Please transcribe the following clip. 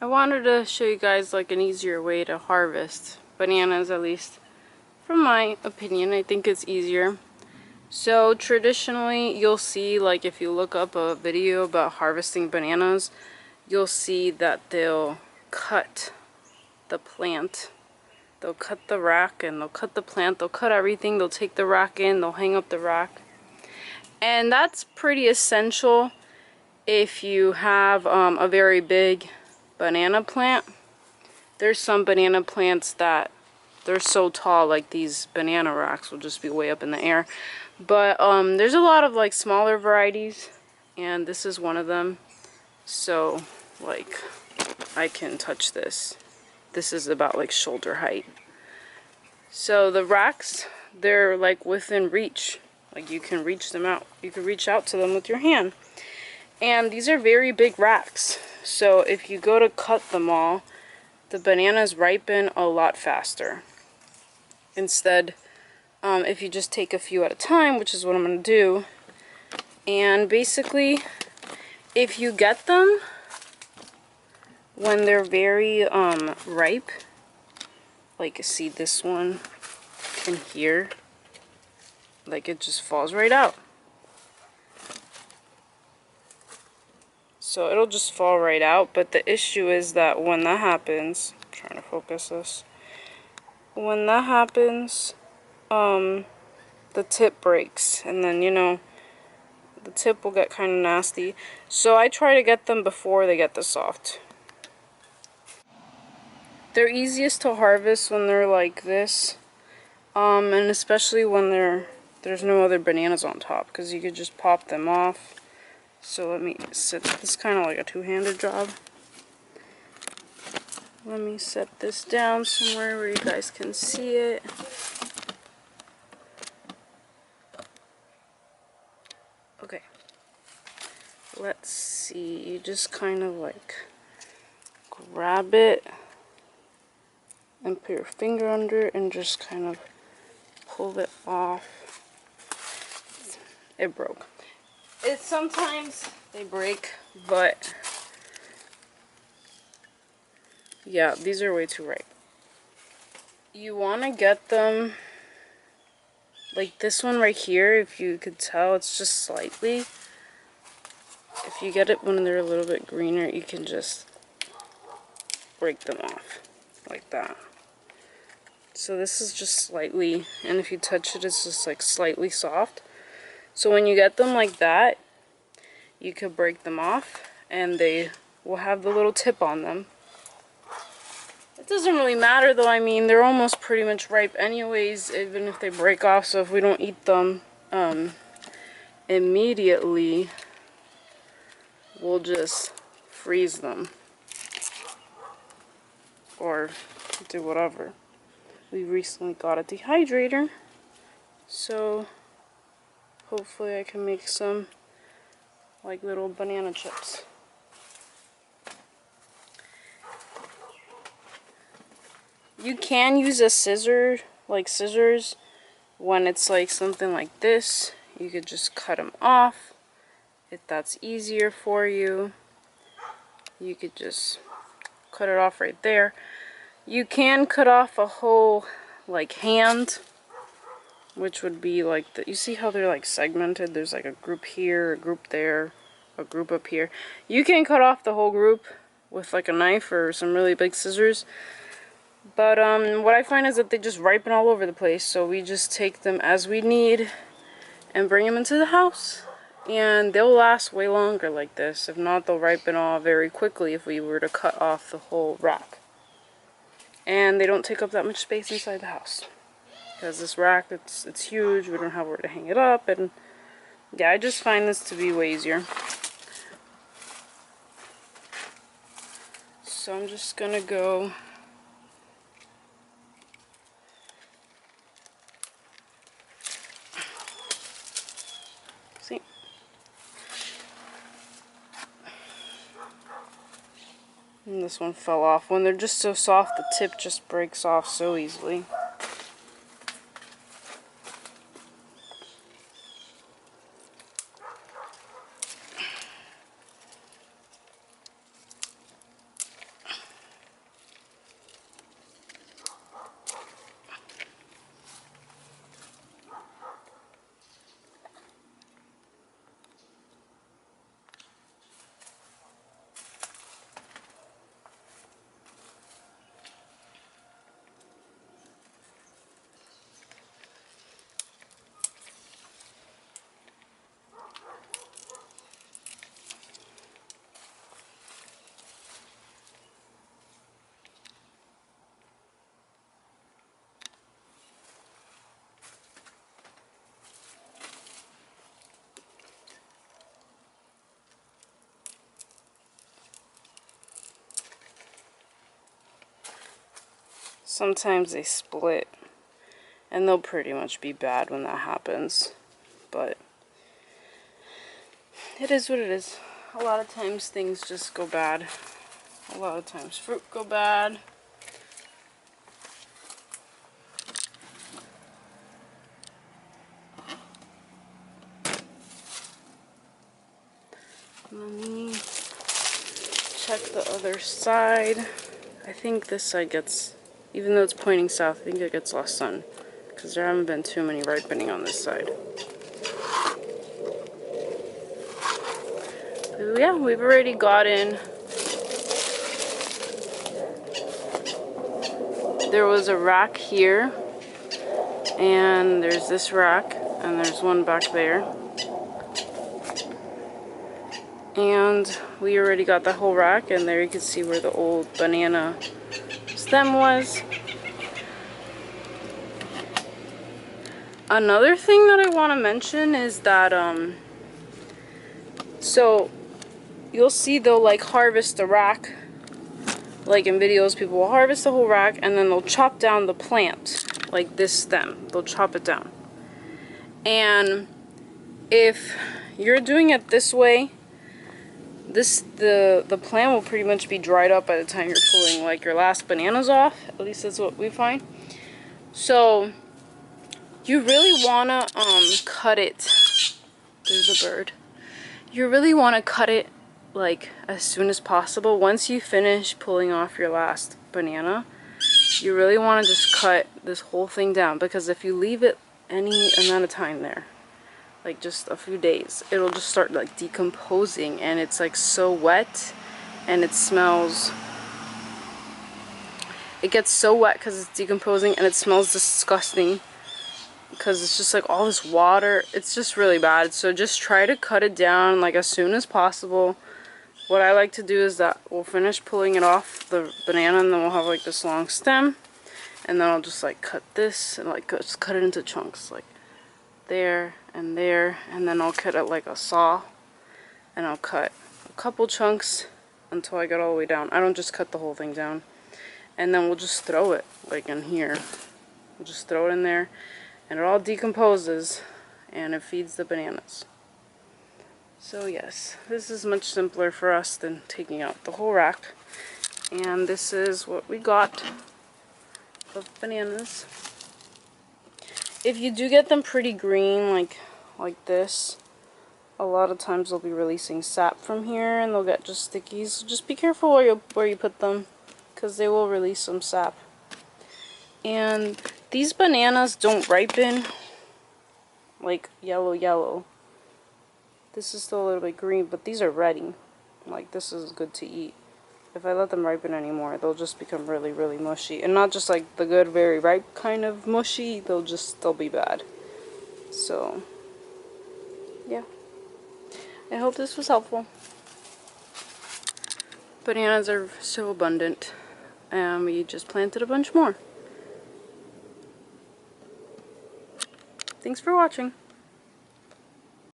I wanted to show you guys like an easier way to harvest bananas, at least from my opinion. I think it's easier. So traditionally you'll see, like if you look up a video about harvesting bananas, you'll see that they'll cut the plant. They'll cut the rack and they'll cut the plant, they'll cut everything, they'll take the rack in, they'll hang up the rack. And that's pretty essential if you have a very big banana plant. There's some banana plants that they're so tall, like these banana racks will just be way up in the air. But there's a lot of like smaller varieties, and this is one of them. So like I can touch this. This is about like shoulder height. So the racks, they're like within reach. Like you can reach them out. You can reach out to them with your hand. And these are very big racks. So if you go to cut them all, the bananas ripen a lot faster. Instead, if you just take a few at a time, which is what I'm going to do. And basically, if you get them when they're very ripe, like see this one in here, like it just falls right out. So it'll just fall right out, but the issue is that when that happens, I'm trying to focus this, when that happens, the tip breaks, and then you know the tip will get kind of nasty. So I try to get them before they get this soft. They're easiest to harvest when they're like this, and especially when there's no other bananas on top, because you could just pop them off. So let me set this, kind of like a two-handed job. Let me set this down somewhere where you guys can see it. Okay. Let's see. You just kind of like grab it and put your finger under it and just kind of pull it off. It broke. Sometimes they break, but yeah, these are way too ripe. You want to get them like this one right here. If you could tell, it's just slightly. If you get it when they're a little bit greener, you can just break them off like that. So this is just slightly, and if you touch it, it's just like slightly soft. So when you get them like that, you could break them off and they will have the little tip on them. It doesn't really matter though. I mean, they're almost pretty much ripe anyways, even if they break off. So if we don't eat them immediately, we'll just freeze them or do whatever. We recently got a dehydrator, so hopefully I can make some like little banana chips. You can use a scissors when it's like something like this. You could just cut them off if that's easier for you. You could just cut it off right there. You can cut off a whole like hand, which would be like you see how they're like segmented? There's like a group here, a group there, a group up here. You can cut off the whole group with like a knife or some really big scissors. But what I find is that they just ripen all over the place, so we just take them as we need and bring them into the house. And they'll last way longer like this. If not, they'll ripen all very quickly if we were to cut off the whole rack. And they don't take up that much space inside the house. Because this rack, it's huge, we don't have where to hang it up, and yeah, I just find this to be way easier. So I'm just gonna go see. And this one fell off. When they're just so soft, the tip just breaks off so easily. sometimes they split, and they'll pretty much be bad when that happens, but it is what it is. A lot of times things just go bad. A lot of times fruit go bad. Let me check the other side. I think this side gets, even though it's pointing south, I think it gets less sun, because there haven't been too many ripening on this side. But yeah, we've already gotten, there was a rack here, and there's this rack, and there's one back there. And we already got the whole rack, and there you can see where the old banana stem was. Another thing that I want to mention is that, so you'll see they'll like harvest the rack. Like in videos, people will harvest the whole rack, and then they'll chop down the plant, like this stem. They'll chop it down. And if you're doing it this way, the plant will pretty much be dried up by the time you're pulling like your last bananas off. At least that's what we find. So you really wanna cut it. There's a bird. You really wanna cut it like as soon as possible. Once you finish pulling off your last banana, you really wanna just cut this whole thing down, because if you leave it any amount of time there, like just a few days, it'll just start like decomposing, and it's like so wet, and it smells, it gets so wet because it's decomposing, and it smells disgusting because it's just like all this water. It's just really bad. So just try to cut it down like as soon as possible. What I like to do is that we'll finish pulling it off the banana, and then we'll have like this long stem, and then I'll just like cut this and like just cut it into chunks, like there and there, and then I'll cut it like a saw, and I'll cut a couple chunks until I get all the way down. I don't just cut the whole thing down. And then we'll just throw it like in here. We'll just throw it in there, and it all decomposes, and it feeds the bananas. So yes, this is much simpler for us than taking out the whole rack. And this is what we got of bananas. If you do get them pretty green, like this, a lot of times they'll be releasing sap from here, and they'll get just sticky. So just be careful where you put them, because they will release some sap. And these bananas don't ripen like yellow. This is still a little bit green, but these are ready. Like, this is good to eat. If I let them ripen anymore, they'll just become really, really mushy. And not just like the good, very ripe kind of mushy, they'll be bad. So, yeah. I hope this was helpful. Bananas are so abundant, and we just planted a bunch more. Thanks for watching.